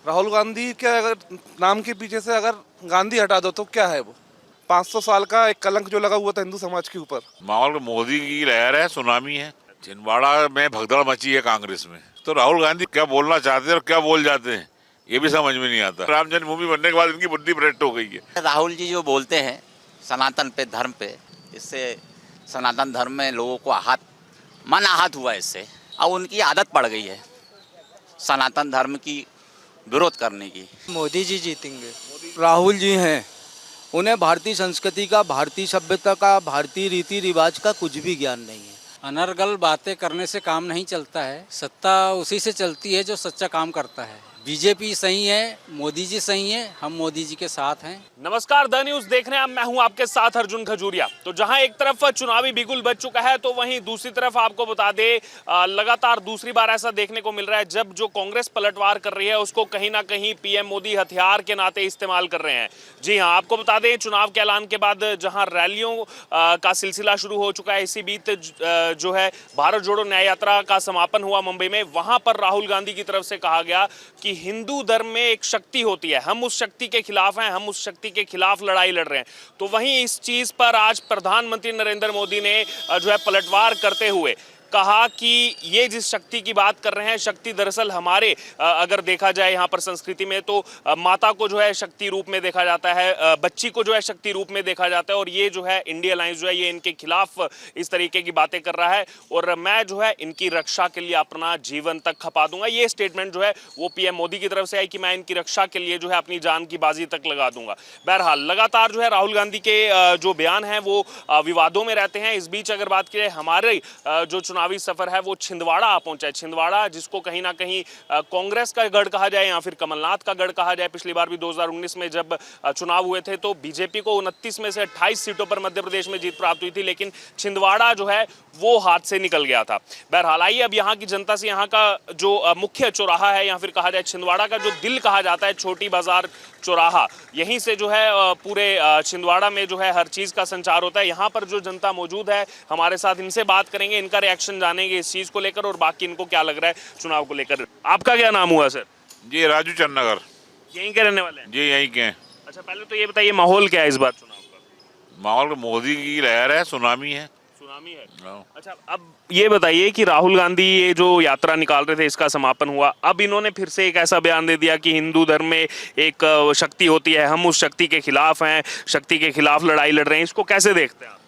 राहुल गांधी के अगर नाम के पीछे से अगर गांधी हटा दो तो क्या है वो? 500 साल का एक कलंक जो लगा हुआ था हिंदू समाज के ऊपर। माहौल मोदी की लहर है, सुनामी है। छिंदवाड़ा में भगदड़ मची है कांग्रेस में। तो राहुल गांधी क्या बोलना चाहते हैं और क्या बोल जाते हैं ये भी समझ में नहीं आता। राम जन्मभूमि बनने के बाद इनकी बुद्धि भ्रष्ट हो गई है। राहुल जी जो बोलते हैं सनातन पे, धर्म पे, इससे सनातन धर्म में लोगों को मन आहत हुआ इससे। अब उनकी आदत पड़ गई है सनातन धर्म की विरोध करने की। मोदी जी जीतेंगे। राहुल जी हैं, उन्हें भारतीय संस्कृति का, भारतीय सभ्यता का, भारतीय रीति रिवाज का कुछ भी ज्ञान नहीं है। अनर्गल बातें करने से काम नहीं चलता है। सत्ता उसी से चलती है जो सच्चा काम करता है। बीजेपी सही है, मोदी जी सही है, हम मोदी जी के साथ हैं। नमस्कार, द न्यूज देख रहे हैं, मैं हूं आपके साथ अर्जुन खजूरिया। तो जहां एक तरफ चुनावी बिगुल बज चुका है तो वहीं दूसरी तरफ आपको बता दे लगातार दूसरी बार ऐसा देखने को मिल रहा है जब जो कांग्रेस पलटवार कर रही है उसको कहीं ना कहीं पीएम मोदी हथियार के नाते इस्तेमाल कर रहे हैं। जी हां, आपको बता दें चुनाव के ऐलान के बाद जहां रैलियों का सिलसिला शुरू हो चुका है, इसी बीच जो है भारत जोड़ो न्याय यात्रा का समापन हुआ मुंबई में। वहां पर राहुल गांधी की तरफ से कहा गया कि हिंदू धर्म में एक शक्ति होती है, हम उस शक्ति के खिलाफ हैं, हम उस शक्ति के खिलाफ लड़ाई लड़ रहे हैं। तो वहीं इस चीज पर आज प्रधानमंत्री नरेंद्र मोदी ने जो है पलटवार करते हुए कहा कि ये जिस शक्ति की बात कर रहे हैं, शक्ति दरअसल हमारे अगर देखा जाए यहाँ पर संस्कृति में तो माता को जो है शक्ति रूप में देखा जाता है, बच्ची को जो है शक्ति रूप में देखा जाता है। और ये जो है इंडिया अलायंस जो है ये इनके खिलाफ इस तरीके की बातें कर रहा है और मैं जो है इनकी रक्षा के लिए अपना जीवन तक खपा दूंगा। ये स्टेटमेंट जो है वो पीएम मोदी की तरफ से आई कि मैं इनकी रक्षा के लिए जो है अपनी जान की बाजी तक लगा दूंगा। बहरहाल लगातार जो है राहुल गांधी के जो बयान हैं वो विवादों में रहते हैं। इस बीच अगर बात करें हमारे जो चुनावी सफर है वो छिंदवाड़ा आ पहुंचा है। छिंदवाड़ा जिसको कहीं ना कहीं कांग्रेस का गढ़ कहा जाए या फिर कमलनाथ का गढ़ कहा जाए। पिछली बार भी 2019 में जब चुनाव हुए थे तो बीजेपी को 29 में से 28 सीटों पर मध्य प्रदेश में जीत प्राप्त हुई थी, लेकिन छिंदवाड़ा जो है वो हाथ से निकल गया था। बहरहाल आइए अब यहाँ की जनता से, यहाँ का जो मुख्य चौराहा है या फिर कहा जाए छिंदवाड़ा का जो दिल कहा जाता है, छोटी बाजार चौराहा, यहीं से जो है पूरे छिंदवाड़ा में जो है हर चीज का संचार होता है। यहाँ पर जो जनता मौजूद है हमारे साथ, इनसे बात करेंगे, इनका रिएक्शन जानेंगे इस चीज को लेकर और बाकी इनको क्या लग रहा है चुनाव को लेकर। आपका क्या नाम हुआ सर? जी राजू चन्नगर। यहीं के रहने वाले हैं? जी यहीं के हैं। अच्छा, पहले तो ये बताइए माहौल क्या है इस बार चुनाव का? माहौल मोदी की लहर है, सुनामी है। सुनामी है। अच्छा, अब ये बताइए कि राहुल गांधी ये जो यात्रा निकाल रहे थे इसका समापन हुआ, अब इन्होंने फिर से एक ऐसा बयान दे दिया कि हिंदू धर्म में एक शक्ति होती है, हम उस शक्ति के खिलाफ हैं, शक्ति के खिलाफ लड़ाई लड़ रहे हैं। इसको कैसे देखते हैं आप?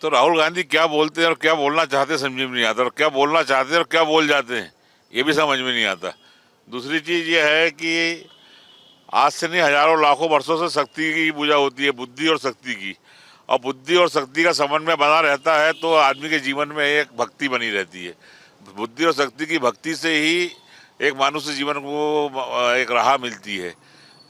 तो राहुल गांधी क्या बोलते हैं और क्या बोलना चाहते हैं समझ में नहीं आता, और क्या बोलना चाहते हैं और क्या बोल जाते हैं ये भी समझ में नहीं आता। दूसरी चीज ये है कि आज से नहीं हजारों लाखों वर्षों से शक्ति की पूजा होती है, बुद्धि और शक्ति की। और बुद्धि और शक्ति का समन्वय बना रहता है तो आदमी के जीवन में एक भक्ति बनी रहती है। बुद्धि और शक्ति की भक्ति से ही एक मनुष्य जीवन को एक राह मिलती है,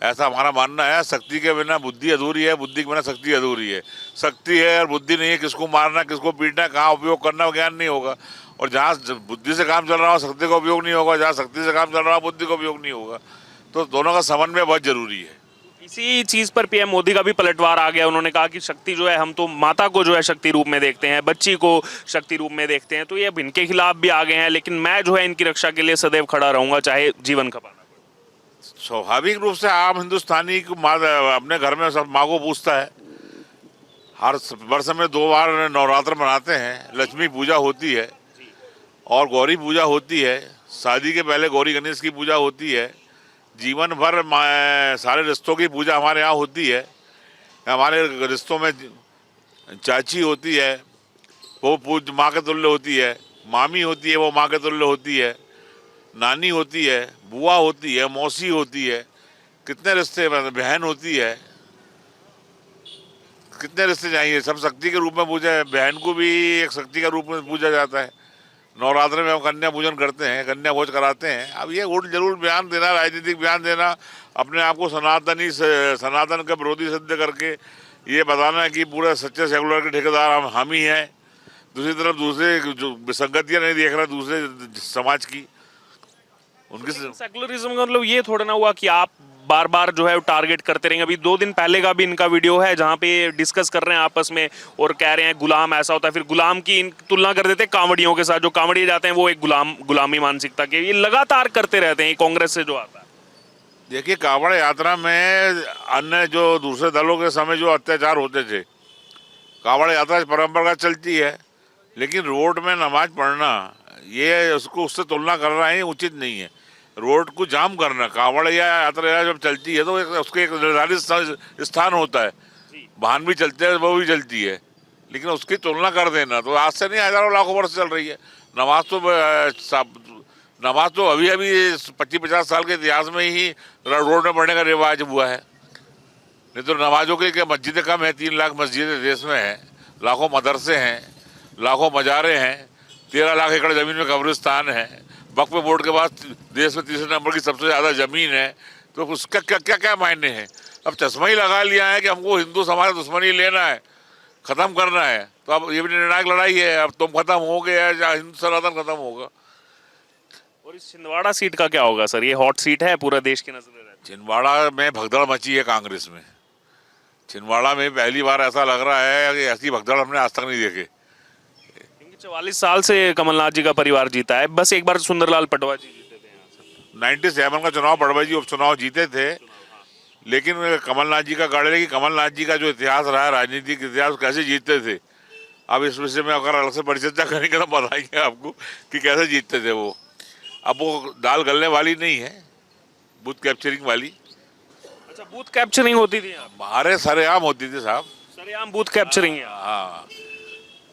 ऐसा हमारा मानना है। शक्ति के बिना बुद्धि अधूरी है, बुद्धि के बिना शक्ति अधूरी है। शक्ति है और बुद्धि नहीं है, किसको मारना किसको पीटना कहाँ उपयोग करना ज्ञान नहीं होगा। और जहाँ बुद्धि से काम चल रहा हो शक्ति का उपयोग नहीं होगा, जहाँ शक्ति से काम चल रहा हो बुद्धि का उपयोग नहीं होगा। तो दोनों का समन्वय बहुत जरूरी है। इसी चीज पर पीएम मोदी का भी पलटवार आ गया। उन्होंने कहा कि शक्ति जो है, हम तो माता को जो है शक्ति रूप में देखते हैं, बच्ची को शक्ति रूप में देखते हैं, तो ये अब इनके खिलाफ भी आ गए हैं, लेकिन मैं जो है इनकी रक्षा के लिए सदैव खड़ा रहूंगा चाहे जीवन खपाना पड़े। स्वाभाविक रूप से आम हिंदुस्तानी अपने घर में सब माँ को पूछता है। हर वर्ष में 2 बार नवरात्र मनाते हैं, लक्ष्मी पूजा होती है और गौरी पूजा होती है। शादी के पहले गौरी गणेश की पूजा होती है। जीवन भर सारे रिश्तों की पूजा हमारे यहाँ होती है। हमारे रिश्तों में चाची होती है, वो पूज माँ के तुल्य होती है। मामी होती है, वो माँ के तुल्य होती है। नानी होती है, बुआ होती है, मौसी होती है। कितने रिश्ते, बहन होती है, कितने रिश्ते चाहिए। सब शक्ति के रूप में पूजा। बहन को भी एक शक्ति के रूप में पूजा जाता है। नवरात्र में हम कन्या पूजन करते हैं, कन्या भोज कराते हैं। अब ये उल्ट जरूर बयान देना, राजनीतिक बयान देना, अपने आप को सनातन का विरोधी सिद्ध करके ये बताना कि पूरे सच्चे सेकुलर के ठेकेदार हम ही हैं। दूसरी तरफ दूसरे जो विसंगतियाँ नहीं देख रहा दूसरे समाज की, उनकी सेकुलरिज्म का मतलब ये थोड़ा ना हुआ कि आप बार बार जो है टारगेट करते रहेंगे। अभी 2 दिन पहले का भी इनका वीडियो है जहां पे डिस्कस कर रहे हैं आपस में और कह रहे हैं गुलाम ऐसा होता है, फिर गुलाम की तुलना कर देते हैं कांवड़ियों के साथ। जो कांवड़िए जाते हैं वो एक गुलामी मानसिकता के, ये लगातार करते रहते हैं, ये कांग्रेस से जो आता है। देखिए, कांवड़ यात्रा में अन्य जो दूसरे दलों के समय जो अत्याचार होते थे, कांवड़ यात्रा परंपरा चलती है, लेकिन रोड में नमाज पढ़ना, ये उसको उससे तुलना करना ही उचित नहीं है। रोड को जाम करना, कांवड़ या यात्रा जब चलती है तो उसके एक निर्धारित स्थान होता है, वाहन भी चलते हैं, वो भी चलती है, लेकिन उसकी तुलना कर देना तो आज से नहीं, हजारों लाखों वर्ष चल रही है। नमाज तो अभी अभी 25-50 साल के इतिहास में ही रोड में पढ़ने का रिवाज हुआ है। नहीं तो नमाजों के मस्जिदें कम है, 3 लाख मस्जिदें देश में हैं, लाखों मदरसे हैं, लाखों मजारे हैं, 13 लाख एकड़ जमीन में कब्रिस्तान है, वक्फ बोर्ड के बाद देश में तीसरे नंबर की सबसे ज़्यादा ज़मीन है, तो उसका क्या क्या क्या मायने हैं। अब चश्मा ही लगा लिया है कि हमको हिंदू समाज दुश्मनी लेना है, ख़त्म करना है, तो अब ये भी निर्णायक लड़ाई है, अब तुम खत्म होगे या हिंदू सनातन खत्म होगा। और इस छिंदवाड़ा सीट का क्या होगा सर? ये हॉट सीट है, पूरा देश की नजर में रहती है। छिंदवाड़ा में भगदड़ मची है कांग्रेस में। छिंदवाड़ा में पहली बार ऐसा लग रहा है कि ऐसी भगदड़ हमने आज तक नहीं देखे। 44 साल से कमलनाथ जी का परिवार जीता है, बस एक बार सुंदरलाल पटवा जी जीते थे यहाँ से। 97 का चुनाव पटवा जी उपचुनाव जीते थे, लेकिन कमलनाथ जी का गाड़ी लगी। कमलनाथ जी का जो इतिहास रहा है, राजनीतिक इतिहास, कैसे जीतते थे, अब इस विषय में अगर अलग से परिचर्चा करेंगे तो बताएंगे आपको कि कैसे जीतते थे वो। अब वो दाल गलने वाली नहीं है, बूथ कैप्चरिंग वाली। अच्छा, बूथ कैप्चरिंग होती थी यहाँ? हमारे सरेआम होती थी साहब, सरेआम बूथ कैप्चरिंग है। हाँ।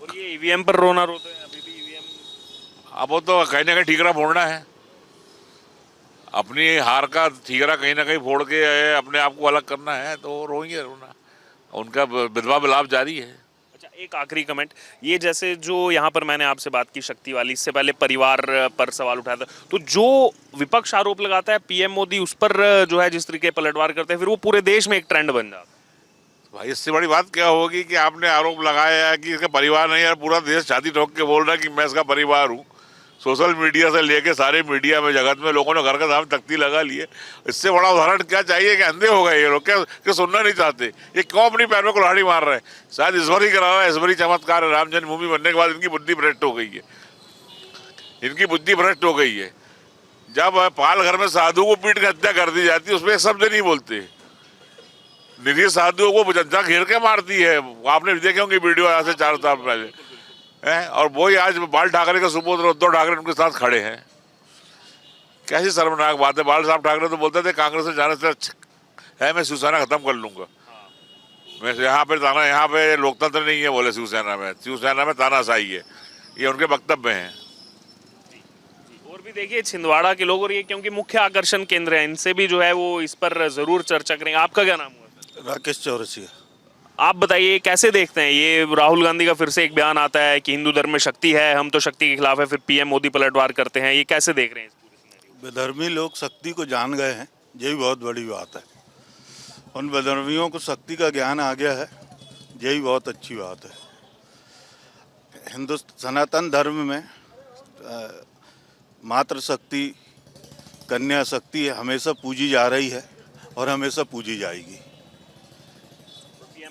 और ये ईवीएम पर रोना रोते हैं अभी भी ईवीएम। अब वो तो कहीं ना कहीं ठीकरा फोड़ना है, अपनी हार का ठीकरा कहीं ना कहीं फोड़ के अपने आप को अलग करना है, तो रोएंगे रोना, उनका विधवा विलाप जारी है। अच्छा, एक आखिरी कमेंट, ये जैसे जो यहाँ पर मैंने आपसे बात की शक्ति वाली, इससे पहले परिवार पर सवाल उठाया था, तो जो विपक्ष आरोप लगाता है पीएम मोदी उस पर जो है जिस तरीके पलटवार करते हैं, फिर वो पूरे देश में एक ट्रेंड बन जाता है। भाई, इससे बड़ी बात क्या होगी कि आपने आरोप लगाया है कि इसका परिवार नहीं है, पूरा देश छाती ठोक के बोल रहा है कि मैं इसका परिवार हूँ। सोशल मीडिया से लेके सारे मीडिया में, जगत में लोगों ने घर के सामने तख्ती लगा ली है। इससे बड़ा उदाहरण क्या चाहिए कि अंधे हो गए ये लोग, क्या सुनना नहीं चाहते? ये क्यों अपनी पैर में कुल्हाड़ी मार रहे हैं? शायद ईश्वर ही करा रहा है, ईश्वरी चमत्कार है। राम जन्मभूमि बनने के बाद इनकी बुद्धि भ्रष्ट हो गई है, इनकी बुद्धि भ्रष्ट हो गई है। जब पाल घर में साधु को पीट के हत्या कर दी जाती है, उसमें एक शब्द नहीं बोलते। निरीह साधुओं को जनता घेर के मारती है, आपने देखे होंगे वीडियो आज से 4 साल पहले है। और वही आज बाल ठाकरे के सुपुत्र उद्धव ठाकरे उनके साथ खड़े हैं। कैसी शर्मनाक बात है। बाल साहब ठाकरे तो बोलते थे कांग्रेस से जाने से अच्छा है मैं शिवसेना खत्म कर लूंगा, मैं यहाँ पे लोकतंत्र नहीं है बोले शिवसेना में तानाशाही है, ये उनके वक्तव्य हैं। और भी देखिए छिंदवाड़ा के लोग, और ये क्योंकि मुख्य आकर्षण केंद्र है, इनसे भी जो है वो इस पर जरूर चर्चा करेंगे। आपका क्या नाम हुआ? राकेश चौरसिया। आप बताइए कैसे देखते हैं ये राहुल गांधी का फिर से एक बयान आता है कि हिंदू धर्म में शक्ति है, हम तो शक्ति के खिलाफ है, फिर पीएम मोदी पलटवार करते हैं, ये कैसे देख रहे हैं? विधर्मी लोग शक्ति को जान गए हैं, यही बहुत बड़ी बात है। उन विधर्मियों को शक्ति का ज्ञान आ गया है, यही बहुत अच्छी बात है। हिंदू सनातन धर्म में मातृ शक्ति, कन्या शक्ति हमेशा पूजी जा रही है और हमेशा पूजी जाएगी।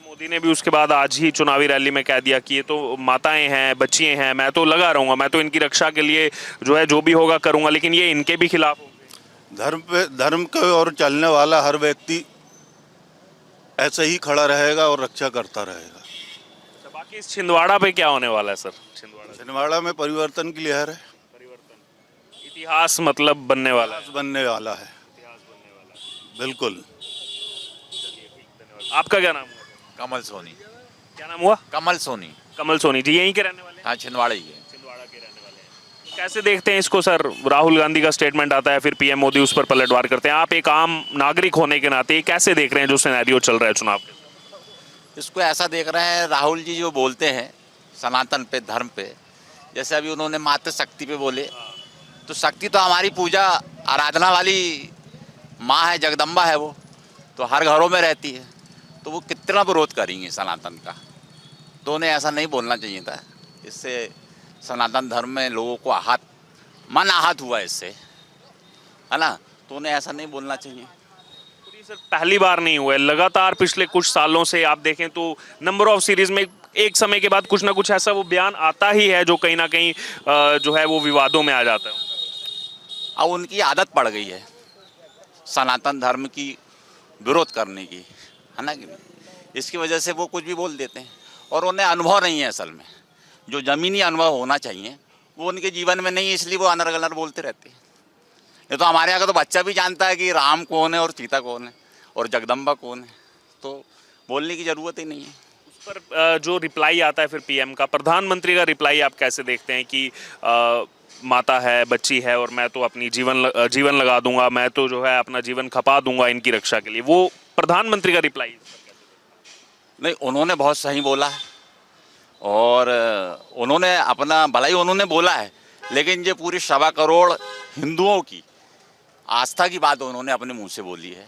मोदी ने भी उसके बाद आज ही चुनावी रैली में कह दिया कि ये तो माताएं हैं, बच्चियां हैं, मैं तो लगा रहूंगा, मैं तो इनकी रक्षा के लिए जो है जो भी होगा करूंगा, लेकिन ये इनके भी खिलाफ होंगे। धर्म के और चलने वाला हर व्यक्ति ऐसे ही खड़ा रहेगा और रक्षा करता रहेगा। अच्छा, बाकी इस छिंदवाड़ा पे क्या होने वाला है सर? छिंदवाड़ा में परिवर्तन की लहर है, इतिहास मतलब बनने वाला है, बनने वाला है, बिल्कुल। आपका क्या नाम हुआ? कमल सोनी। क्या नाम हुआ? कमल सोनी। कमल सोनी जी यहीं के रहने वाले हैं? हाँ, छिंदवाड़ा ही है। छिंदवाड़ा के रहने वाले हैं। कैसे देखते हैं इसको सर? राहुल गांधी का स्टेटमेंट आता है, फिर पीएम मोदी उस पर पलटवार करते हैं, आप एक आम नागरिक होने के नाते कैसे देख रहे हैं जो सिनेरियो चल रहा है चुनाव के? इसको ऐसा देख रहे हैं, राहुल जी जो बोलते हैं सनातन पे, धर्म पे, जैसे अभी उन्होंने मातृ शक्ति पे बोले, तो शक्ति तो हमारी पूजा आराधना वाली माँ है, जगदम्बा है, वो तो हर घरों में रहती है, तो वो कितना विरोध करेंगे सनातन का? तो उन्हें ऐसा नहीं बोलना चाहिए था। इससे सनातन धर्म में लोगों को मन आहत हुआ इससे, है ना, तो उन्हें ऐसा नहीं बोलना चाहिए। सिर्फ पहली बार नहीं हुआ है, लगातार पिछले कुछ सालों से आप देखें तो नंबर ऑफ सीरीज में एक समय के बाद कुछ ना कुछ ऐसा वो बयान आता ही है जो कहीं ना कहीं जो है वो विवादों में आ जाता है। अब उनकी आदत पड़ गई है सनातन धर्म की विरोध करने की, है ना कि नहीं? इसकी वजह से वो कुछ भी बोल देते हैं और उन्हें अनुभव नहीं है। असल में जो ज़मीनी अनुभव होना चाहिए वो उनके जीवन में नहीं है, इसलिए वो अनर गनर बोलते रहते हैं। ये तो हमारे यहाँ का तो बच्चा भी जानता है कि राम कौन है और सीता कौन है और जगदम्बा कौन है, तो बोलने की ज़रूरत ही नहीं है। उस पर जो रिप्लाई आता है फिर पीएम का, प्रधानमंत्री का रिप्लाई आप कैसे देखते हैं कि माता है, बच्ची है और मैं तो अपनी जीवन लगा दूंगा, मैं तो जो है अपना जीवन खपा दूंगा इनकी रक्षा के लिए, वो प्रधानमंत्री का रिप्लाई? नहीं, उन्होंने बहुत सही बोला है और उन्होंने अपना भलाई उन्होंने बोला है, लेकिन ये पूरी 1.25 करोड़ हिंदुओं की आस्था की बात उन्होंने अपने मुंह से बोली है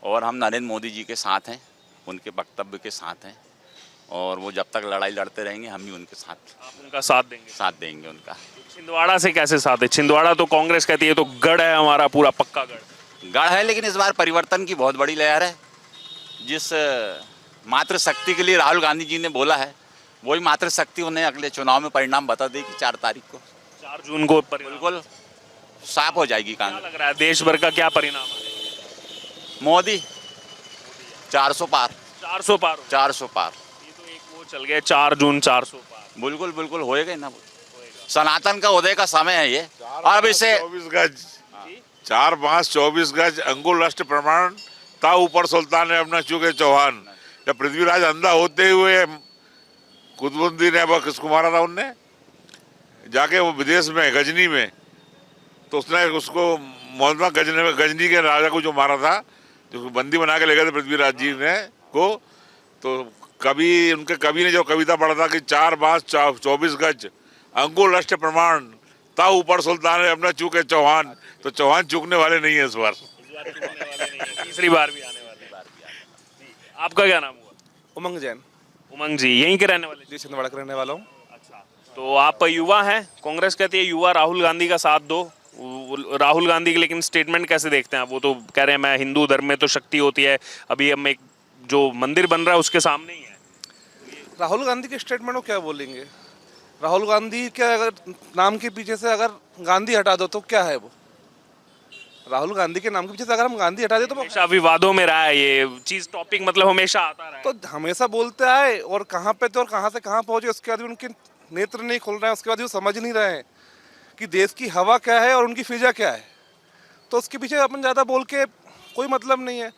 और हम नरेंद्र मोदी जी के साथ हैं, उनके वक्तव्य के साथ हैं और वो जब तक लड़ाई लड़ते रहेंगे हम भी उनके साथ, आप उनका साथ देंगे? उनका। छिंदवाड़ा से कैसे साथ है? छिंदवाड़ा तो कांग्रेस कहती है तो गढ़ है हमारा, पूरा पक्का गढ़ है, लेकिन इस बार परिवर्तन की बहुत बड़ी लहर है। जिस मातृशक्ति के लिए राहुल गांधी जी ने बोला है वही मातृशक्ति उन्हें अगले चुनाव में परिणाम बता देगी 4 तारीख को, 4 जून को बिल्कुल साफ हो जाएगी। क्या लग रहा है देश भर का क्या परिणाम है? मोदी 400 पार। 400 पार? 400 पार, ये तो एक वो चल गया 4 जून 400 पार। बिल्कुल बिल्कुल होएगा ना। सनातन का उदय का समय है ये। अब इसे 24 गज 4 5 24 गज अंगुल राष्ट्र प्रमाण था ऊपर सुल्तान है अपना चूके चौहान। जब पृथ्वीराज अंधा होते हुए कुतुबुद्दीन ने किसको मारा था, उनने जाके वो विदेश में गजनी में, तो उसने उसको मोहम्मद गजनी के राजा को जो मारा था, जो बंदी बना के ले गए थे पृथ्वीराज जी ने को, तो उनके कवि ने जो कविता पढ़ा था कि 4 5 24 गज अंगुल राष्ट्र प्रमाण था ऊपर सुल्तान है अपना चूके चौहान, तो चौहान चूकने वाले नहीं है इस बार। तीसरी बार भी आने वाले हैं। आपका क्या नाम हुआ? उमंग जैन। उमंग जी यहीं के रहने वाले? जी, छिंदवाड़ा का रहने वाला हूँ। अच्छा, तो आप युवा हैं, कांग्रेस कहती है युवा राहुल गांधी का साथ दो। राहुल गांधी के लेकिन स्टेटमेंट कैसे देखते हैं आप? वो तो कह रहे हैं मैं हिंदू धर्म में तो शक्ति होती है, अभी हम एक जो मंदिर बन रहा है उसके सामने ही है। राहुल गांधी के स्टेटमेंट को क्या बोलेंगे? राहुल गांधी क्या, अगर नाम के पीछे से अगर गांधी हटा दो तो क्या है वो? राहुल गांधी के नाम के पीछे से अगर हम गांधी हटा दे तो हमेशा विवादों में रहा है ये चीज, टॉपिक मतलब हमेशा आता रहा है। तो हमेशा बोलते आए और कहाँ पे थे और कहाँ से कहाँ पहुंचे, उसके बाद भी उनके नेत्र नहीं खुल रहे हैं, उसके बाद भी वो समझ नहीं रहे हैं कि देश की हवा क्या है और उनकी फिजा क्या है। तो उसके पीछे अपन ज़्यादा बोल के कोई मतलब नहीं है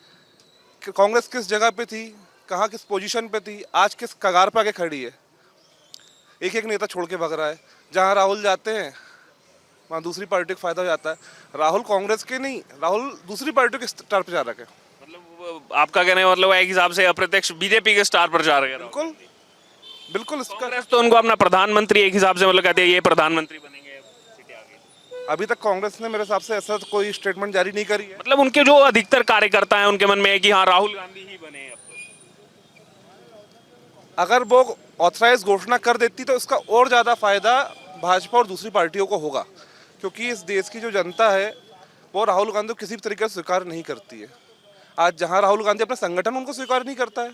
कि कांग्रेस किस जगह पे थी, कहाँ किस पोजीशन पे थी, आज किस कगार पे आके खड़ी है। एक एक नेता छोड़ के भाग रहा है, जहाँ राहुल जाते हैं वहाँ दूसरी पार्टी को फायदा हो जाता है। राहुल कांग्रेस के नहीं, राहुल दूसरी पार्टी के स्टार पर जा रखे हैं। मतलब आपका कहने का मतलब एक हिसाब से अप्रत्यक्ष बीजेपी के स्टार पर जा रहे हैं। बिल्कुल बिल्कुल। इसका कांग्रेस तो उनको अपना प्रधानमंत्री एक हिसाब से मतलब कहते हैं ये प्रधानमंत्री बनेंगे सीटें आगे। अभी तक कांग्रेस ने मेरे हिसाब से ऐसा तो कोई स्टेटमेंट जारी नहीं करी है। मतलब उनके जो अधिकतर कार्यकर्ता हैं उनके मन में है कि हाँ राहुल गांधी ही बने अब तो। अगर वो ऑथराइज घोषणा कर देती तो इसका और ज़्यादा फायदा भाजपा और दूसरी पार्टियों को होगा, क्योंकि इस देश की जो जनता है वो राहुल गांधी को किसी भी तरीके से स्वीकार नहीं करती है। आज जहां राहुल गांधी अपना संगठन उनको स्वीकार नहीं करता है,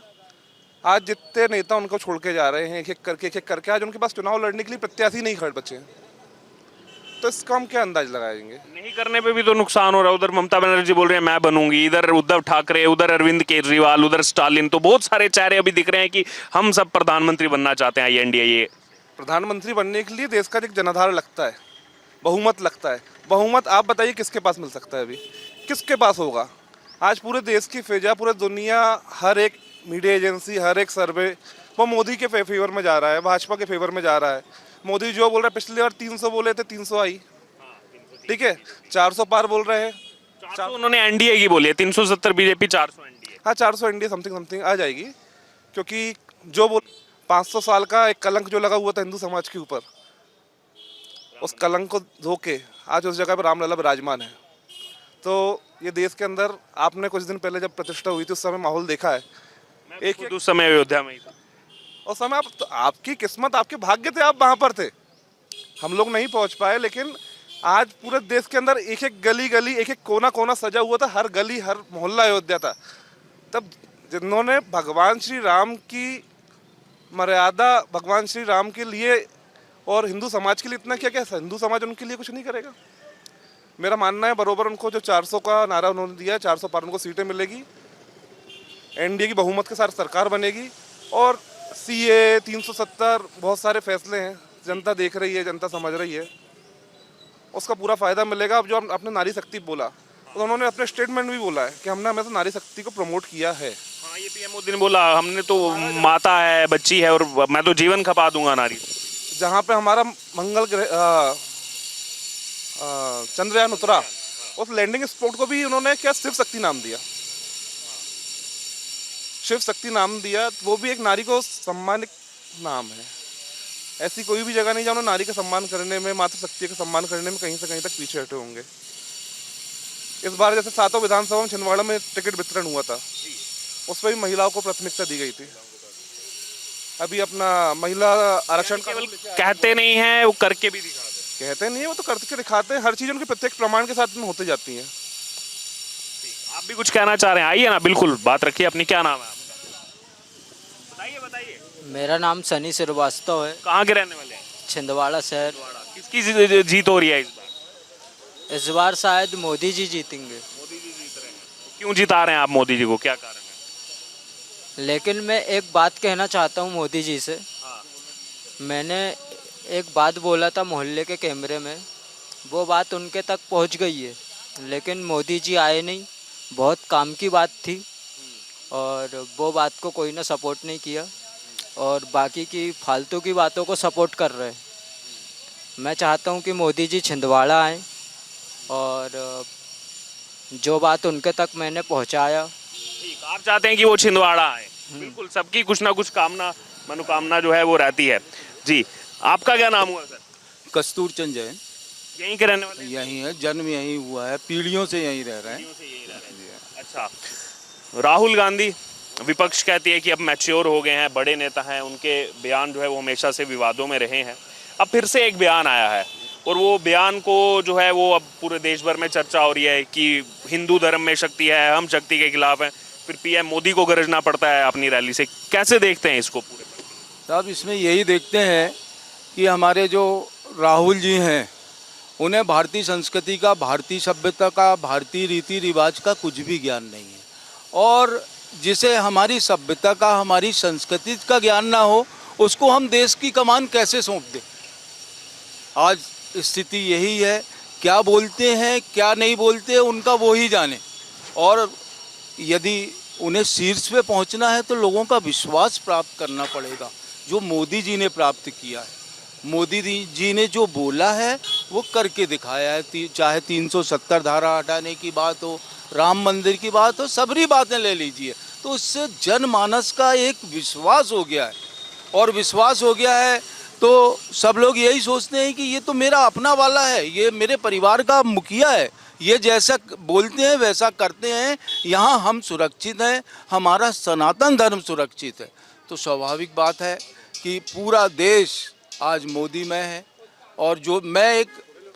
आज जितने नेता उनको छोड़ के जा रहे हैं एक एक करके आज उनके पास चुनाव लड़ने के लिए प्रत्याशी नहीं खड़े बचे हैं, तो इसका हम क्या अंदाज लगाएंगे? नहीं करने पे भी तो नुकसान हो रहा है। उधर ममता बनर्जी बोल रहे हैं मैं बनूंगी, इधर उद्धव ठाकरे, उधर अरविंद केजरीवाल, उधर स्टालिन, तो बहुत सारे चेहरे अभी दिख रहे हैं कि हम सब प्रधानमंत्री बनना चाहते हैं। एनडीए प्रधानमंत्री बनने के लिए देश का एक जनाधार लगता है, बहुमत लगता है। बहुमत आप बताइए किसके पास मिल सकता है? अभी किसके पास होगा? आज पूरे देश की फिजा, पूरे दुनिया, हर एक मीडिया एजेंसी, हर एक सर्वे वो मोदी के फेवर में जा रहा है, भाजपा के फेवर में जा रहा है। मोदी जो बोल रहा है, पिछली बार 300 बोले थे, 300 आई, ठीक है, 400 पार बोल रहे हैं। 400 उन्होंने एनडीए की बोली है, 370 बीजेपी, 400 एनडीए। हाँ, 400 एनडीए समथिंग आ जाएगी, क्योंकि जो बोल 500 साल का एक कलंक जो लगा हुआ था हिंदू समाज के ऊपर, उस कलंक को धो के आज उस जगह पर रामलला विराजमान है। तो ये देश के अंदर आपने कुछ दिन पहले जब प्रतिष्ठा हुई थी उस समय माहौल देखा है। एक उस समय अयोध्या में ही था, उस समय आप तो आपकी किस्मत, आपके भाग्य थे, आप वहाँ पर थे, हम लोग नहीं पहुँच पाए। लेकिन आज पूरे देश के अंदर एक एक गली गली एक एक कोना कोना सजा हुआ था, हर गली हर मोहल्ला अयोध्या था। तब जिन्होंने भगवान श्री राम की मर्यादा भगवान श्री राम के लिए और हिंदू समाज के लिए इतना किया, क्या हिंदू समाज उनके लिए कुछ नहीं करेगा? मेरा मानना है बरोबर उनको जो 400 का नारा उन्होंने दिया है, 400 पार उनको सीटें मिलेगी, एनडीए की बहुमत के साथ सरकार बनेगी और सीए 370 बहुत सारे फैसले हैं, जनता देख रही है, जनता समझ रही है, उसका पूरा फायदा मिलेगा। अब जो आपने नारी शक्ति बोला तो उन्होंने अपने स्टेटमेंट भी बोला है कि हमने हमेशा नारी शक्ति को प्रमोट किया है। हाँ, ये पीएम मोदी ने बोला हमने तो माता है, बच्ची है और मैं तो जीवन खपा दूंगा नारी। जहाँ पे हमारा मंगल ग्रह चंद्रयान उतरा, उस लैंडिंग स्पॉट को भी उन्होंने क्या शिव शक्ति नाम दिया, शिव शक्ति नाम दिया। वो भी एक नारी को सम्मानित नाम है। ऐसी कोई भी जगह नहीं जहाँ उन्होंने नारी का सम्मान करने में, मातृशक्ति का सम्मान करने में कहीं से कहीं तक पीछे हटे होंगे। इस बार जैसे 7 विधानसभा में छिंदवाड़ा में टिकट वितरण हुआ था, उसमें भी महिलाओं को प्राथमिकता दी गई थी। अभी अपना महिला आरक्षण केवल कहते नहीं है, वो करके भी दिखा दे। कहते नहीं है, वो तो करके दिखाते हैं। हर चीज उनके प्रत्यक्ष प्रमाण के साथ में होते जाती है। आप भी कुछ कहना चाह रहे हैं? आइए ना, बिल्कुल बात रखिए अपनी। क्या नाम है आपका? बताइए बताइए। मेरा नाम सनी श्रीवास्तव है, कहाँ के रहने वाले हैं? छिंदवाड़ा शहर। किसकी जीत हो रही है इस बार? शायद मोदी जी जीतेंगे। मोदी जी जीत रहे हैं। क्यों जिता रहे हैं आप मोदी जी को, क्या कारण है? लेकिन मैं एक बात कहना चाहता हूँ मोदी जी से। मैंने एक बात बोला था मोहल्ले के कैमरे में, वो बात उनके तक पहुँच गई है, लेकिन मोदी जी आए नहीं। बहुत काम की बात थी और वो बात को कोई ने सपोर्ट नहीं किया और बाकी की फालतू की बातों को सपोर्ट कर रहे हैं। मैं चाहता हूँ कि मोदी जी छिंदवाड़ा आएँ और जो बात उनके तक मैंने पहुँचाया। ठीक, आप चाहते हैं कि वो छिंदवाड़ा आए। बिल्कुल, सबकी कुछ ना कुछ कामना मनोकामना जो है वो रहती है। जी, आपका क्या नाम हुआ सर? कस्तूर चंद जैन। यहीं के रहने वाले? यहीं है, जन्म यहीं हुआ है, पीढ़ियों से यहीं रह रहे हैं। अच्छा, राहुल गांधी, विपक्ष कहती है कि अब मैच्योर हो गए हैं, बड़े नेता हैं, उनके बयान जो है वो हमेशा से विवादों में रहे हैं। अब फिर से एक बयान आया है और वो बयान को जो है वो अब पूरे देश भर में चर्चा हो रही है कि हिंदू धर्म में शक्ति है, हम शक्ति के खिलाफ हैं। फिर पीएम मोदी को गरजना पड़ता है अपनी रैली से। कैसे देखते हैं इसको पूरे? साहब, इसमें यही देखते हैं कि हमारे जो राहुल जी हैं, उन्हें भारतीय संस्कृति का, भारतीय सभ्यता का, भारतीय रीति रिवाज का कुछ भी ज्ञान नहीं है। और जिसे हमारी सभ्यता का, हमारी संस्कृति का ज्ञान ना हो, उसको हम देश की कमान कैसे सौंप दें? आज स्थिति यही है। क्या बोलते हैं क्या नहीं बोलते उनका वो ही जाने। और यदि उन्हें शीर्ष पे पहुंचना है तो लोगों का विश्वास प्राप्त करना पड़ेगा, जो मोदी जी ने प्राप्त किया है। मोदी जी ने जो बोला है वो करके दिखाया है। चाहे 370 धारा हटाने की बात हो, राम मंदिर की बात हो, सबरी बातें ले लीजिए, तो उससे जनमानस का एक विश्वास हो गया है। और विश्वास हो गया है तो सब लोग यही सोचते हैं कि ये तो मेरा अपना वाला है, ये मेरे परिवार का मुखिया है, ये जैसा बोलते हैं वैसा करते हैं, यहाँ हम सुरक्षित हैं, हमारा सनातन धर्म सुरक्षित है। तो स्वाभाविक बात है कि पूरा देश आज मोदी में है। और जो मैं एक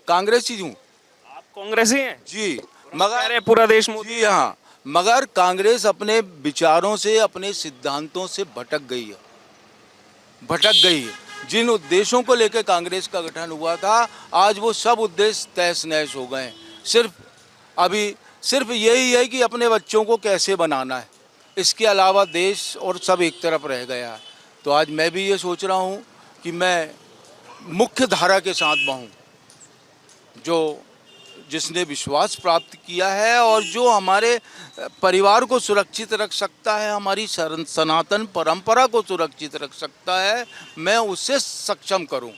कांग्रेसी हूँ। आप कांग्रेसी हैं? जी, मगर पूरा देश मोदी। जी हाँ, मगर कांग्रेस अपने विचारों से, अपने सिद्धांतों से भटक गई है। जिन उद्देश्यों को लेकर कांग्रेस का गठन हुआ था, आज वो सब उद्देश्य तहस नहस हो गए हैं। सिर्फ यही है कि अपने बच्चों को कैसे बनाना है, इसके अलावा देश और सब एक तरफ रह गया है। तो आज मैं भी ये सोच रहा हूँ कि मैं मुख्य धारा के साथ बहूँ, जिसने विश्वास प्राप्त किया है और जो हमारे परिवार को सुरक्षित रख सकता है, हमारी सनातन परंपरा को सुरक्षित रख सकता है, मैं उससे सक्षम करूं।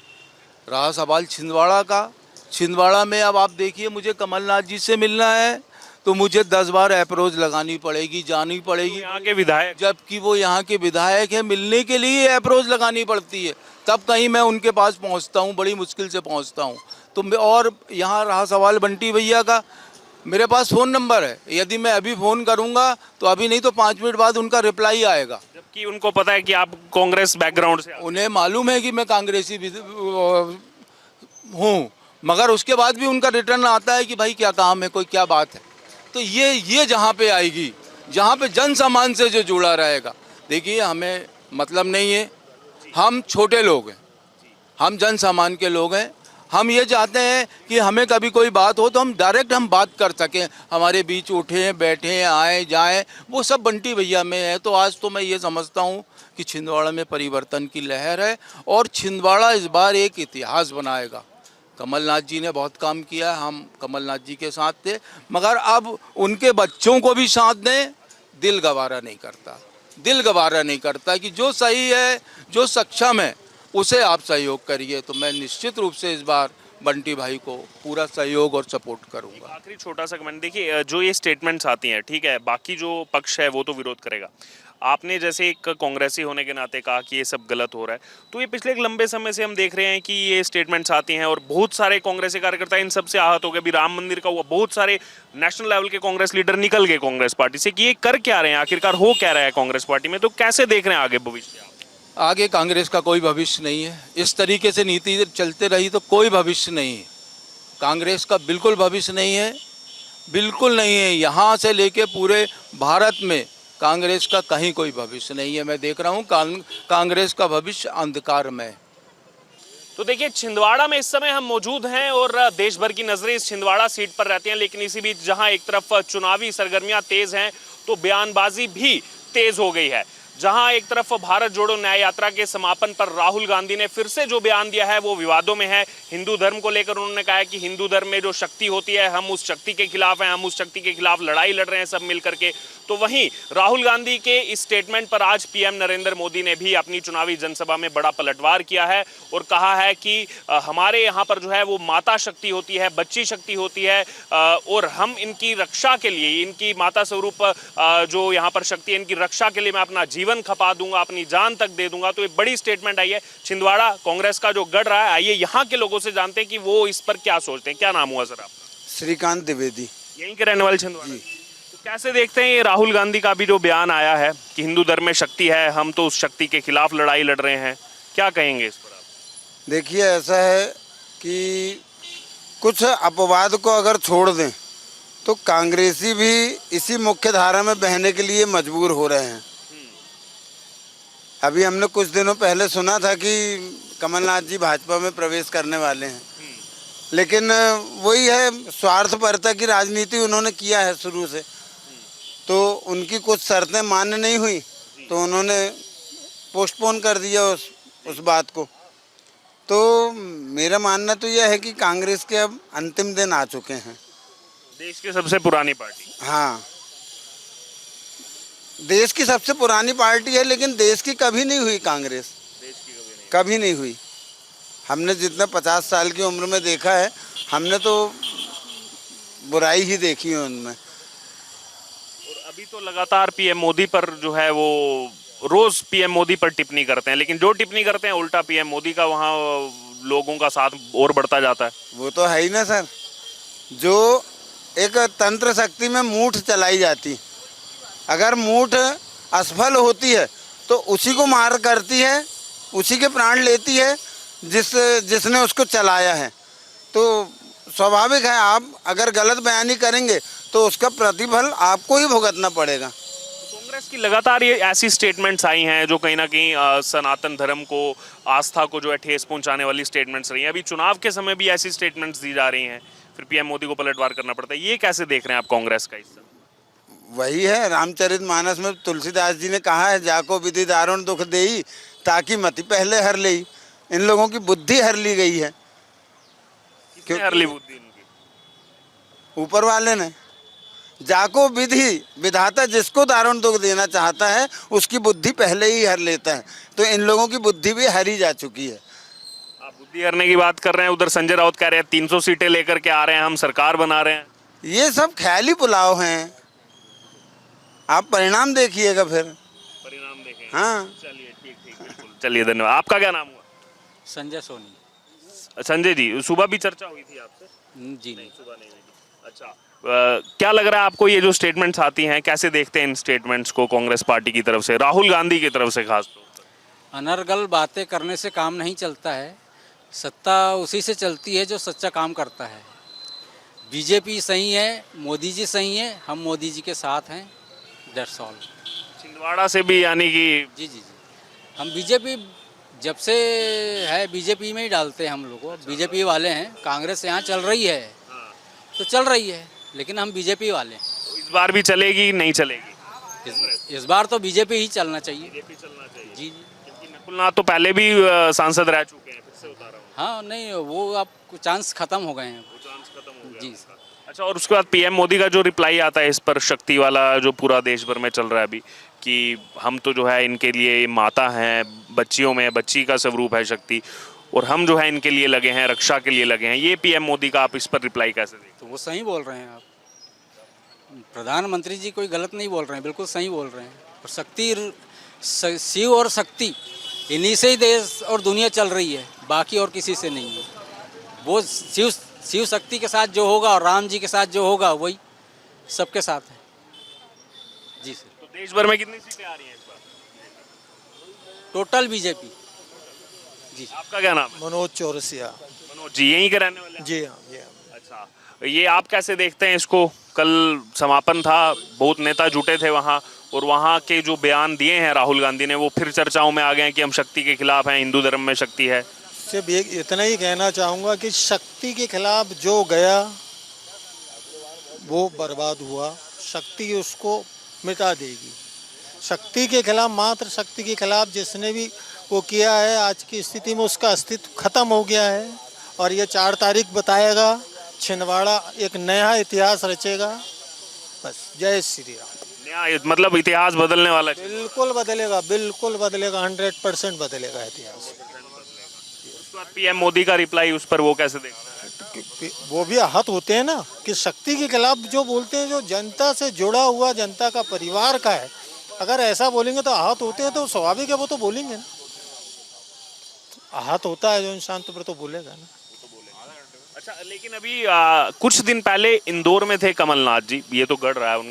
रहा सवाल छिंदवाड़ा का, छिंदवाड़ा में अब आप देखिए, मुझे कमलनाथ जी से मिलना है तो मुझे 10 बार अप्रोच लगानी पड़ेगी, जानी पड़ेगी। यहाँ के विधायक, जबकि वो यहाँ के विधायक हैं, मिलने के लिए अप्रोच लगानी पड़ती है, तब कहीं मैं उनके पास पहुँचता हूँ, बड़ी मुश्किल से पहुँचता हूँ। तो और यहाँ रहा सवाल बंटी भैया का, मेरे पास फ़ोन नंबर है, यदि मैं अभी फ़ोन करूँगा तो अभी नहीं तो 5 मिनट बाद उनका रिप्लाई आएगा। जबकि उनको पता है कि आप कांग्रेस बैकग्राउंड से, उन्हें मालूम है कि मैं कांग्रेसी हूँ, मगर उसके बाद भी उनका रिटर्न आता है कि भाई क्या काम है, कोई क्या बात है। तो ये जहाँ पे आएगी, जहाँ पे जन सामान से जो जुड़ा रहेगा, देखिए हमें मतलब नहीं है, हम छोटे लोग हैं, हम जन सामान के लोग हैं। हम ये चाहते हैं कि हमें कभी कोई बात हो तो हम डायरेक्ट बात कर सकें, हमारे बीच उठें बैठें आए जाएं, वो सब बंटी भैया में है। तो आज तो मैं ये समझता हूँ कि छिंदवाड़ा में परिवर्तन की लहर है और छिंदवाड़ा इस बार एक इतिहास बनाएगा। कमलनाथ जी ने बहुत काम किया, हम कमलनाथ जी के साथ थे, मगर अब उनके बच्चों को भी साथ दें, दिल गवारा नहीं करता, दिल गवारा नहीं करता कि जो सही है, जो सक्षम है, उसे आप सहयोग करिए। तो मैं निश्चित रूप से इस बार बंटी भाई को पूरा सहयोग और सपोर्ट करूंगा। आखिरी छोटा सा कमेंट, देखिए जो ये स्टेटमेंट्स आती हैं, ठीक है, बाकी जो पक्ष है वो तो विरोध करेगा। आपने जैसे एक कांग्रेसी होने के नाते कहा कि ये सब गलत हो रहा है, तो ये पिछले एक लंबे समय से हम देख रहे हैं कि ये स्टेटमेंट्स आती हैं और बहुत सारे कांग्रेसी कार्यकर्ता इन सब से आहत हो गए। अभी राम मंदिर का हुआ, बहुत सारे नेशनल लेवल के कांग्रेस लीडर निकल गए कांग्रेस पार्टी से कि ये कर क्या रहे हैं, आखिरकार हो क्या रहा है कांग्रेस पार्टी में। तो कैसे देख रहे हैं आगे भविष्य? आगे कांग्रेस का कोई भविष्य नहीं है। इस तरीके से नीति चलते रही तो कोई भविष्य नहीं है। कांग्रेस का बिल्कुल भविष्य नहीं है, बिल्कुल नहीं है। यहाँ से लेके पूरे भारत में कांग्रेस का कहीं कोई भविष्य नहीं है। मैं देख रहा हूँ कांग्रेस का भविष्य अंधकार में है। तो देखिए, छिंदवाड़ा में इस समय हम मौजूद हैं और देश भर की नजरें इस छिंदवाड़ा सीट पर रहती हैं, लेकिन इसी बीच जहां एक तरफ चुनावी सरगर्मियां तेज हैं तो बयानबाजी भी तेज हो गई है। जहां एक तरफ भारत जोड़ो न्याय यात्रा के समापन पर राहुल गांधी ने फिर से जो बयान दिया है वो विवादों में है। हिंदू धर्म को लेकर उन्होंने कहा है कि हिंदू धर्म में जो शक्ति होती है, हम उस शक्ति के खिलाफ हैं, हम उस शक्ति के खिलाफ लड़ाई लड़ रहे हैं सब मिलकर के। तो वहीं राहुल गांधी के इस स्टेटमेंट पर आज पीएम नरेंद्र मोदी ने भी अपनी चुनावी जनसभा में बड़ा पलटवार किया है और कहा है कि हमारे यहाँ पर जो है वो माता शक्ति होती है, बच्ची शक्ति होती है और हम इनकी रक्षा के लिए, इनकी माता स्वरूप जो यहाँ पर शक्ति है, इनकी रक्षा के लिए मैं अपना जीवन खपा दूंगा, अपनी जान तक दे दूंगा। तो ये बड़ी स्टेटमेंट आई है। छिंदवाड़ा कांग्रेस का जो गढ़ रहा है, आइए यहाँ के लोगों से जानते हैं कि वो इस पर क्या सोचते हैं। क्या नाम हुआ सर आपका? श्रीकांत द्विवेदी। यहीं के रहने वाले छिंदवाड़ा। तो कैसे देखते हैं ये राहुल गांधी का भी जो बयान आया है कि हिंदू धर्म में शक्ति है, हम तो उस शक्ति के खिलाफ लड़ाई लड़ रहे हैं, क्या कहेंगे इस पर आप? देखिए, ऐसा है कि कुछ अपवाद को अगर छोड़ दें तो कांग्रेसी भी इसी मुख्य धारा में बहने के लिए मजबूर हो रहे हैं। अभी हमने कुछ दिनों पहले सुना था कि कमलनाथ जी भाजपा में प्रवेश करने वाले हैं, लेकिन वही है, स्वार्थपरता की राजनीति उन्होंने किया है शुरू से। तो उनकी कुछ शर्तें मान्य नहीं हुई तो उन्होंने पोस्टपोन कर दिया उस बात को। तो मेरा मानना तो यह है कि कांग्रेस के अब अंतिम दिन आ चुके हैं। देश की सबसे पुरानी पार्टी। हाँ, देश की सबसे पुरानी पार्टी है, लेकिन देश की कभी नहीं हुई कांग्रेस, कभी नहीं हुई। हमने जितना 50 साल की उम्र में देखा है, हमने तो बुराई ही देखी है उनमें। और अभी तो लगातार पीएम मोदी पर जो है वो रोज पीएम मोदी पर टिप्पणी करते हैं, लेकिन जो टिप्पणी करते हैं उल्टा पीएम मोदी का वहाँ लोगों का साथ और बढ़ता जाता है। वो तो है ही ना सर, जो एक तंत्र शक्ति में मूठ चलाई जाती, अगर मूठ असफल होती है तो उसी को मार करती है, उसी के प्राण लेती है जिसने उसको चलाया है। तो स्वाभाविक है, आप अगर गलत बयानी करेंगे तो उसका प्रतिफल आपको ही भुगतना पड़ेगा। कांग्रेस की लगातार ये ऐसी स्टेटमेंट्स आई हैं जो कहीं ना कहीं सनातन धर्म को, आस्था को जो है ठेस पहुंचाने वाली स्टेटमेंट्स रही हैं। अभी चुनाव के समय भी ऐसी स्टेटमेंट्स दी जा रही हैं, फिर पीएम मोदी को पलटवार करना पड़ता है। ये कैसे देख रहे हैं आप कांग्रेस का हिस्सा? वही है, रामचरितमानस में तुलसीदास जी ने कहा है, जाको विधि दारुण दुख देई ताकि मति पहले हर लेई। इन लोगों की बुद्धि हर ली गई है। किसने हर ली बुद्धि इनकी? ऊपर वाले ने। जाको विधि, विधाता जिसको दारुण दुख देना चाहता है उसकी बुद्धि पहले ही हर लेता है। तो इन लोगों की बुद्धि भी हरी जा चुकी है। आप बुद्धि हरने की बात कर रहे हैं, उधर संजय राउत कह रहे हैं 300 सीटें लेकर के आ रहे हैं, हम सरकार बना रहे हैं। ये सब ख्याली पुलाव हैं, आप परिणाम देखिएगा फिर। परिणाम देखेंगे। हाँ, चलिए, ठीक बिल्कुल। चलिए, धन्यवाद। आपका क्या नाम हुआ? संजय सोनी। संजय जी, सुबह भी चर्चा हुई थी आपसे? जी नहीं। सुबह नहीं हुई। अच्छा, क्या लग रहा है आपको ये जो स्टेटमेंट्स आती हैं, कैसे देखते हैं इन स्टेटमेंट्स को कांग्रेस पार्टी की तरफ से, राहुल गांधी की तरफ से खास तौर पर? अनर्गल बातें करने से काम नहीं चलता है। सत्ता उसी से चलती है जो सच्चा काम करता है। बीजेपी सही है, मोदी जी सही है, हम मोदी जी के साथ हैं, दैट्स ऑल। छिंदवाड़ा से भी यानी कि जी जी जी, हम बीजेपी जब से है बीजेपी में ही डालते हैं हम लोग को। बीजेपी वाले हैं, कांग्रेस यहाँ चल रही है तो चल रही है, लेकिन हम बीजेपी वाले हैं। इस बार भी चलेगी नहीं चलेगी? इस बार तो बीजेपी ही चलना चाहिए। बीजेपी चलना चाहिए जी जी। क्योंकि नकुल नाथ तो पहले भी सांसद रह चुके हैं, फिर से बता रहा हूँ। हाँ नहीं, वो अब चांस खत्म हो गए हैं। चांस खत्म हो गया जी उनका। अच्छा, और उसके बाद पीएम मोदी का जो रिप्लाई आता है इस पर, शक्ति वाला जो पूरा देश भर में चल रहा है अभी, कि हम तो जो है इनके लिए माता हैं, बच्चियों में बच्ची का स्वरूप है शक्ति, और हम जो है इनके लिए लगे हैं, रक्षा के लिए लगे हैं। ये पीएम मोदी का आप इस पर रिप्लाई कैसे देखते तो वो सही बोल रहे हैं। आप प्रधानमंत्री जी कोई गलत नहीं बोल रहे हैं, बिल्कुल सही बोल रहे हैं। और शक्ति, शिव और शक्ति, इन्हीं से ही देश और दुनिया चल रही है, बाकी और किसी से नहीं है। वो शिव शक्ति के साथ जो होगा और राम जी के साथ जो होगा वही सबके साथ है। जी सर। तो देश भर में कितनी सीटें आ रही हैं इस बार? Total BJP. जी। आपका क्या नाम है? मनोज चौरसिया। मनोज जी यहीं के रहने वाले हैं? जी हाँ जी हाँ। अच्छा, ये आप कैसे देखते हैं इसको? कल समापन था, बहुत नेता जुटे थे वहाँ, और वहाँ के जो बयान दिए हैं राहुल गांधी ने, वो फिर चर्चाओं में आ गए हैं कि हम शक्ति के खिलाफ हैं, हिंदू धर्म में शक्ति है। सिर्फ इतना ही कहना चाहूँगा कि शक्ति के खिलाफ जो गया वो बर्बाद हुआ, शक्ति उसको मिटा देगी। शक्ति के खिलाफ, मात्र शक्ति के खिलाफ जिसने भी वो किया है, आज की स्थिति में उसका अस्तित्व खत्म हो गया है। और ये 4 तारीख बताएगा, छिंदवाड़ा एक नया इतिहास रचेगा। बस, जय श्री राम। नया मतलब इतिहास बदलने वाला है। बिल्कुल बदलेगा, बिल्कुल बदलेगा, 100% बदलेगा इतिहास। उसके बाद पीएम मोदी का रिप्लाई उस पर, वो कैसे देखते हैं? वो भी आहत होते हैं ना कि शक्ति के खिलाफ जो बोलते हैं, जो जनता से जुड़ा हुआ, जनता का परिवार का है, अगर ऐसा बोलेंगे तो आहत होते हैं, तो स्वाभाविक है वो तो बोलेंगे ना। आहत होता है जो इंसान, तो फिर तो बोलेगा ना। अच्छा, लेकिन अभी कुछ दिन पहले इंदौर में थे कमलनाथ जी, ये तो गढ़ रहा है,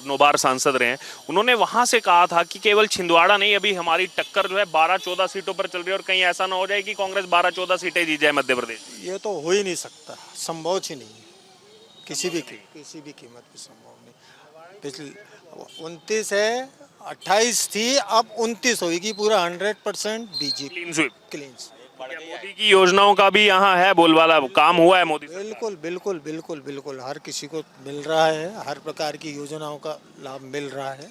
9 बार सांसद रहे हैं। उन्होंने वहां से कहा था कि केवल छिंदवाड़ा नहीं, अभी हमारी टक्कर जो है 12-14 सीटों पर चल रही है, और कहीं ऐसा ना हो जाए कि कांग्रेस 12-14 सीटें जीत जाए मध्य प्रदेश। ये तो हो ही नहीं सकता, संभव ही नहीं है, किसी भी कीमत पे संभव नहीं। पिछले 29 है, 28 थी, अब 29 होगी, पूरा 100% BJP clean sweep. Clean. Modi की योजनाओं का भी यहाँ है बोलबाला, काम हुआ है मोदी? बिल्कुल बिल्कुल बिल्कुल बिल्कुल, हर किसी को मिल रहा है, हर प्रकार की योजनाओं का लाभ मिल रहा है।